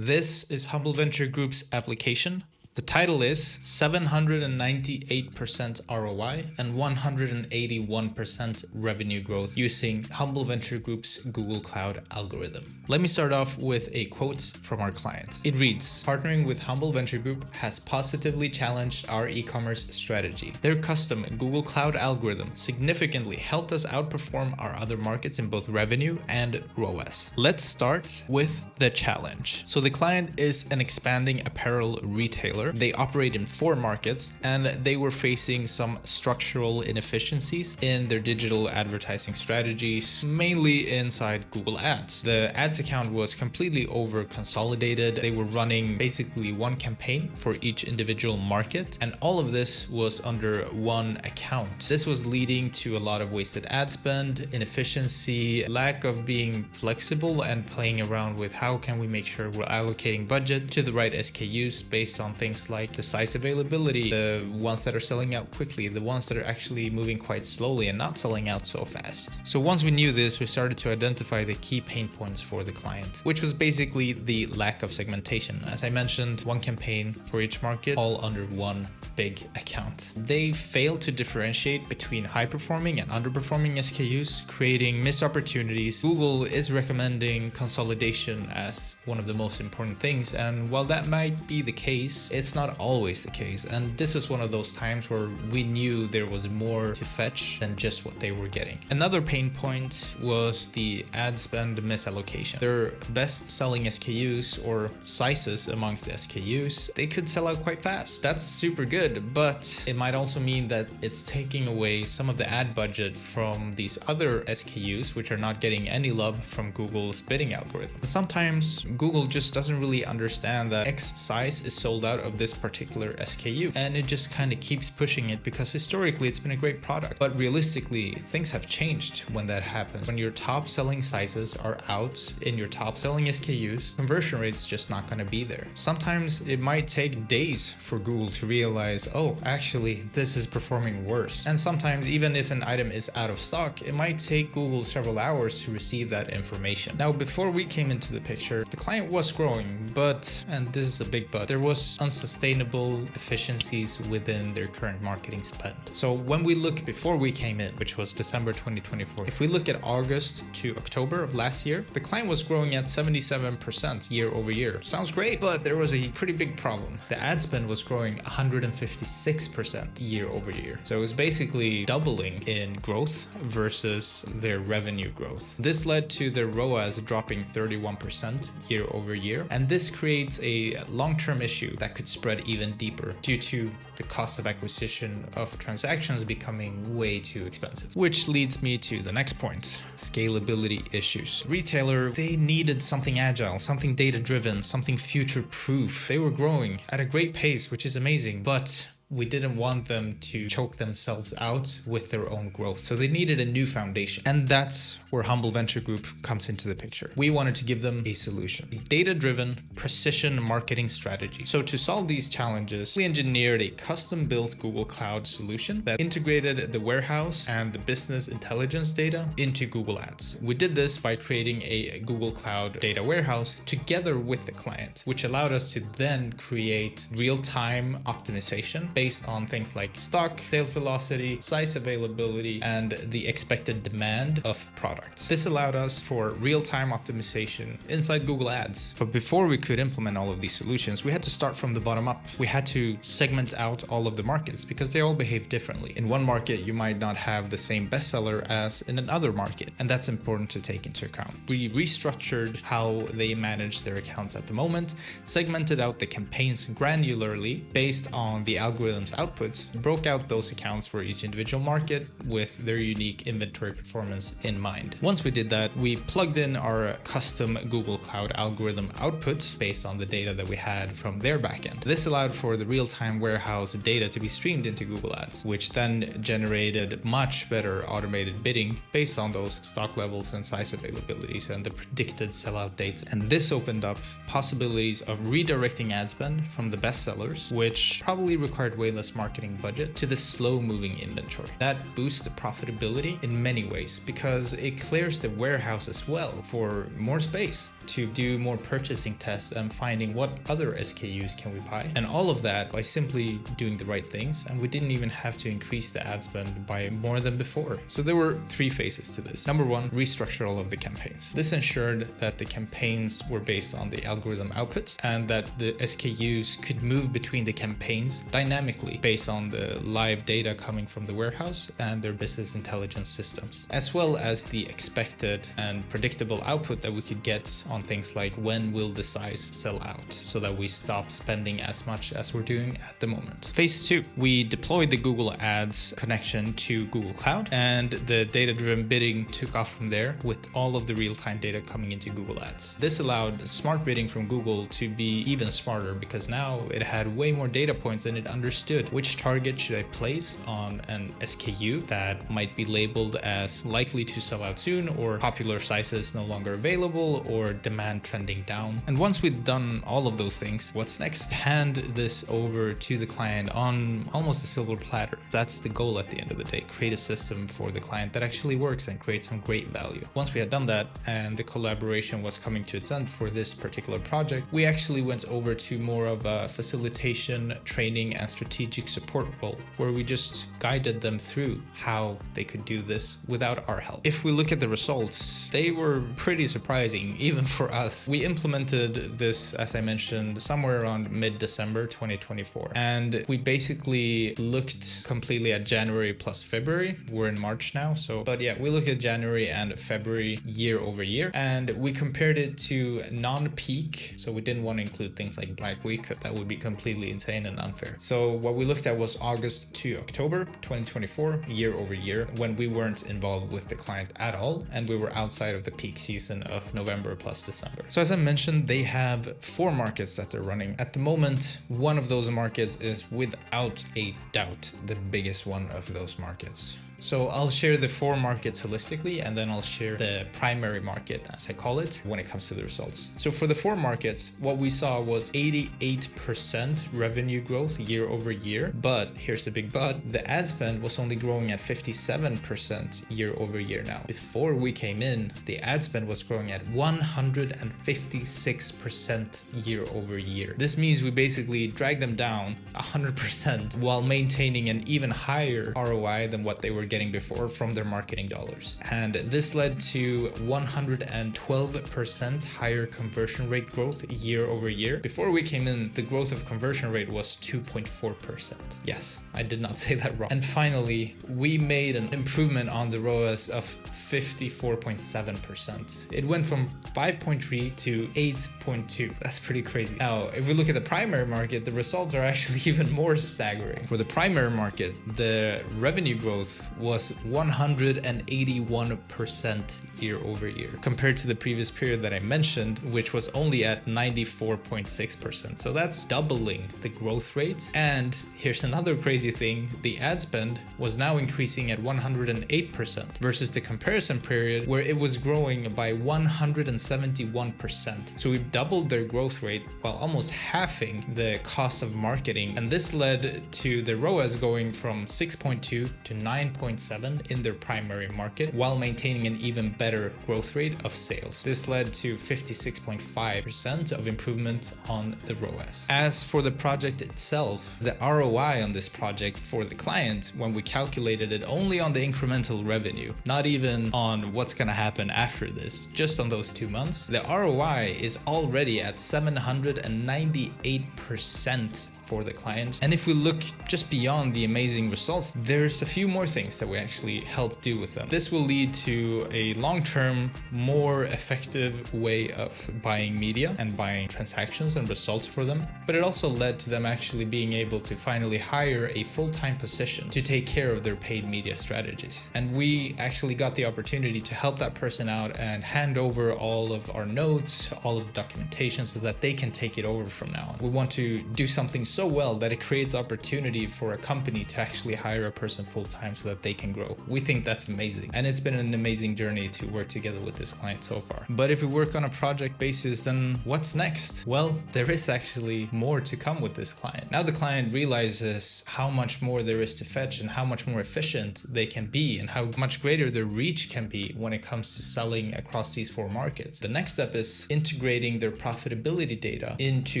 This is Humble Venture Group's application. The title is 798% ROI and 181% revenue growth using Humble Venture Group's Google Cloud algorithm. Let me start off with a quote from our client. It reads, "Partnering with Humble Venture Group has positively challenged our e-commerce strategy. Their custom Google Cloud algorithm significantly helped us outperform our other markets in both revenue and ROAS." Let's start with the challenge. So the client is an expanding apparel retailer. They operate in 4 markets and they were facing some structural inefficiencies in their digital advertising strategies, mainly inside Google Ads. The ads account was completely over consolidated. They were running basically one campaign for each individual market, and all of this was under one account. This was leading to a lot of wasted ad spend, inefficiency, lack of being flexible and playing around with how can we make sure we're allocating budget to the right SKUs based on things like the size availability, the ones that are selling out quickly, the ones that are actually moving quite slowly and not selling out so fast. So once we knew this, we started to identify the key pain points for the client, which was basically the lack of segmentation. As I mentioned, one campaign for each market, all under one big account. They failed to differentiate between high-performing and underperforming SKUs, creating missed opportunities. Google is recommending consolidation as one of the most important things, and while that might be the case, it's not always the case. And this is one of those times where we knew there was more to fetch than just what they were getting. Another pain point was the ad spend misallocation. Their best selling SKUs or sizes amongst the SKUs, they could sell out quite fast. That's super good, but it might also mean that it's taking away some of the ad budget from these other SKUs, which are not getting any love from Google's bidding algorithm. Sometimes Google just doesn't really understand that X size is sold out of this particular SKU, and it just kind of keeps pushing it because historically it's been a great product. But realistically, things have changed when that happens. When your top selling sizes are out in your top selling SKUs, conversion rate's just not going to be there. Sometimes it might take days for Google to realize, oh, actually this is performing worse. And sometimes even if an item is out of stock, it might take Google several hours to receive that information. Now, before we came into the picture, the client was growing, but, and this is a big but, there was unsustainable efficiencies within their current marketing spend. So when we look before we came in, which was December 2024, if we look at August to October of last year, the client was growing at 77% year over year. Sounds great, but there was a pretty big problem. The ad spend was growing 156% year over year. So it was basically doubling in growth versus their revenue growth. This led to their ROAS dropping 31% year over year. And this creates a long-term issue that could spread even deeper due to the cost of acquisition of transactions becoming way too expensive. Which leads me to the next point, scalability issues. Retailer, they needed something agile, something data-driven, something future-proof. They were growing at a great pace, which is amazing, but we didn't want them to choke themselves out with their own growth. So they needed a new foundation. And that's where Humble Venture Group comes into the picture. We wanted to give them a solution, a data-driven precision marketing strategy. So to solve these challenges, we engineered a custom-built Google Cloud solution that integrated the warehouse and the business intelligence data into Google Ads. We did this by creating a Google Cloud data warehouse together with the client, which allowed us to then create real-time optimization based on things like stock, sales velocity, size availability, and the expected demand of products. This allowed us for real-time optimization inside Google Ads. But before we could implement all of these solutions, we had to start from the bottom up. We had to segment out all of the markets because they all behave differently. In one market, you might not have the same bestseller as in another market, and that's important to take into account. We restructured how they manage their accounts at the moment, segmented out the campaigns granularly based on the algorithm's outputs, broke out those accounts for each individual market with their unique inventory performance in mind. Once we did that, we plugged in our custom Google Cloud algorithm output based on the data that we had from their backend. This allowed for the real-time warehouse data to be streamed into Google Ads, which then generated much better automated bidding based on those stock levels and size availabilities and the predicted sellout dates. And this opened up possibilities of redirecting ad spend from the best sellers, which probably required way less marketing budget to the slow moving inventory. That boosts the profitability in many ways because it clears the warehouse as well for more space to do more purchasing tests and finding what other SKUs can we buy. And all of that by simply doing the right things. And we didn't even have to increase the ad spend by more than before. So there were 3 phases to this. Number 1, restructure all of the campaigns. This ensured that the campaigns were based on the algorithm output and that the SKUs could move between the campaigns dynamically based on the live data coming from the warehouse and their business intelligence systems, as well as the expected and predictable output that we could get on things like when will the size sell out, so that we stop spending as much as we're doing at the moment. Phase 2, we deployed the Google Ads connection to Google Cloud, and the data-driven bidding took off from there with all of the real-time data coming into Google Ads. This allowed smart bidding from Google to be even smarter because now it had way more data points and it understood which target should I place on an SKU that might be labeled as likely to sell out soon, or popular sizes no longer available, or demand trending down. And once we've done all of those things, what's next? Hand this over to the client on almost a silver platter. That's the goal at the end of the day. Create a system for the client that actually works and creates some great value. Once we had done that and the collaboration was coming to its end for this particular project, we actually went over to more of a facilitation, training, and strategic support role, where we just guided them through how they could do this without our help. If we look at the results, they were pretty surprising, even for us. We implemented this, as I mentioned, somewhere around mid-December 2024. And we basically looked completely at January plus February. We're in March now. But yeah, we looked at January and February year over year, and we compared it to non-peak. So we didn't want to include things like Black Week. That would be completely insane and unfair. So what we looked at was August to October 2024, year over year, when we weren't involved with the client at all, and we were outside of the peak season of November plus December. So as I mentioned, they have 4 markets that they're running. At the moment, one of those markets is without a doubt the biggest one of those markets. So I'll share the 4 markets holistically, and then I'll share the primary market, as I call it, when it comes to the results. So for the 4 markets, what we saw was 88% revenue growth year over year. But here's the big but, the ad spend was only growing at 57% year over year now. Before we came in, the ad spend was growing at 156% year over year. This means we basically dragged them down 100% while maintaining an even higher ROI than what they were getting before from their marketing dollars. And this led to 112% higher conversion rate growth year over year. Before we came in, the growth of conversion rate was 2.4%. Yes, I did not say that wrong. And finally, we made an improvement on the ROAS of 54.7%. It went from 5.3 to 8.2. That's pretty crazy. Now, if we look at the primary market, the results are actually even more staggering. For the primary market, the revenue growth was 181% year over year compared to the previous period that I mentioned, which was only at 94.6%. So that's doubling the growth rate. And here's another crazy thing. The ad spend was now increasing at 108% versus the comparison period where it was growing by 171%. So we've doubled their growth rate while almost halving the cost of marketing. And this led to the ROAS going from 6.2 to 9.7 in their primary market while maintaining an even better growth rate of sales. This led to 56.5% of improvement on the ROAS. As for the project itself, the ROI on this project for the client, when we calculated it only on the incremental revenue, not even on what's going to happen after this, just on those 2 months, the ROI is already at 798% for the client. And if we look just beyond the amazing results, there's a few more things that we actually help do with them. This will lead to a long-term, more effective way of buying media and buying transactions and results for them. But it also led to them actually being able to finally hire a full-time position to take care of their paid media strategies. And we actually got the opportunity to help that person out and hand over all of our notes, all of the documentation, so that they can take it over from now on. We want to do something so well that it creates opportunity for a company to actually hire a person full-time so that they can grow. We think that's amazing. And it's been an amazing journey to work together with this client so far. But if we work on a project basis, then what's next? Well, there is actually more to come with this client. Now the client realizes how much more there is to fetch and how much more efficient they can be and how much greater their reach can be when it comes to selling across these 4 markets. The next step is integrating their profitability data into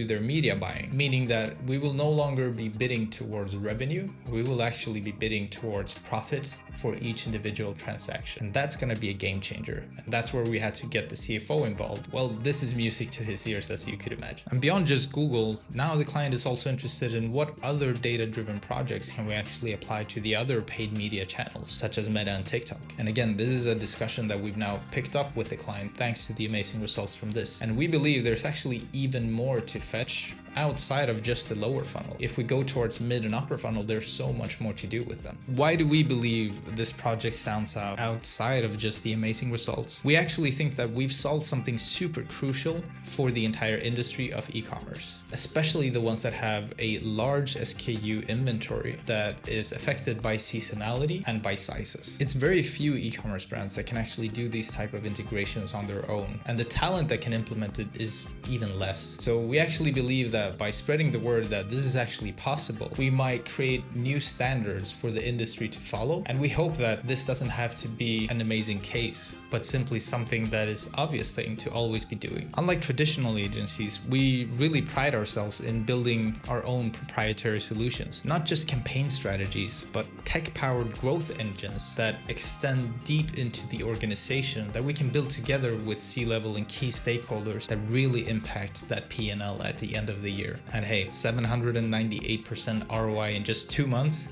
their media buying, meaning that we will no longer be bidding towards revenue. We will actually be bidding towards profit for each individual transaction. And that's going to be a game changer. And that's where we had to get the CFO involved. Well, this is music to his ears, as you could imagine. And beyond just Google, now the client is also interested in what other data-driven projects can we actually apply to the other paid media channels, such as Meta and TikTok. And again, this is a discussion that we've now picked up with the client thanks to the amazing results from this. And we believe there's actually even more to fetch outside of just the lower funnel. If we go towards mid and upper funnel, there's so much more to do with them. Why do we believe this project stands out outside of just the amazing results? We actually think that we've solved something super crucial for the entire industry of e-commerce, especially the ones that have a large SKU inventory that is affected by seasonality and by sizes. It's very few e-commerce brands that can actually do these type of integrations on their own, and the talent that can implement it is even less. So we actually believe that by spreading the word that this is actually possible, we might create new standards for the industry to follow. And we hope that this doesn't have to be an amazing case, but simply something that is obvious thing to always be doing. Unlike traditional agencies, we really pride ourselves in building our own proprietary solutions, not just campaign strategies, but tech-powered growth engines that extend deep into the organization that we can build together with C-level and key stakeholders that really impact that P&L at the end of the year. And hey, 798% ROI in just 2 months,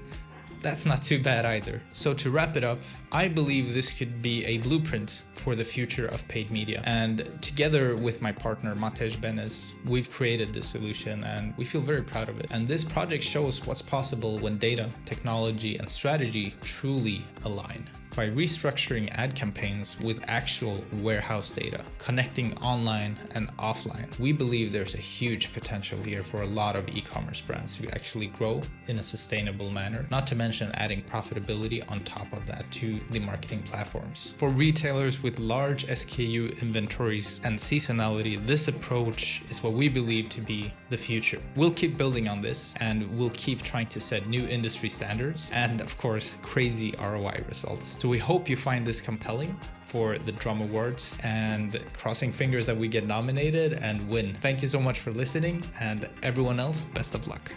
that's not too bad either. So to wrap it up, I believe this could be a blueprint for the future of paid media. And together with my partner, Matej Benes, we've created this solution and we feel very proud of it. And this project shows what's possible when data, technology, and strategy truly align. By restructuring ad campaigns with actual warehouse data, connecting online and offline, we believe there's a huge potential here for a lot of e-commerce brands to actually grow in a sustainable manner, not to mention adding profitability on top of that to the marketing platforms. For retailers with large SKU inventories and seasonality, this approach is what we believe to be the future. We'll keep building on this and we'll keep trying to set new industry standards and, of course, crazy ROI results. So we hope you find this compelling for the Drum Awards, and crossing fingers that we get nominated and win. Thank you so much for listening, and everyone else, best of luck.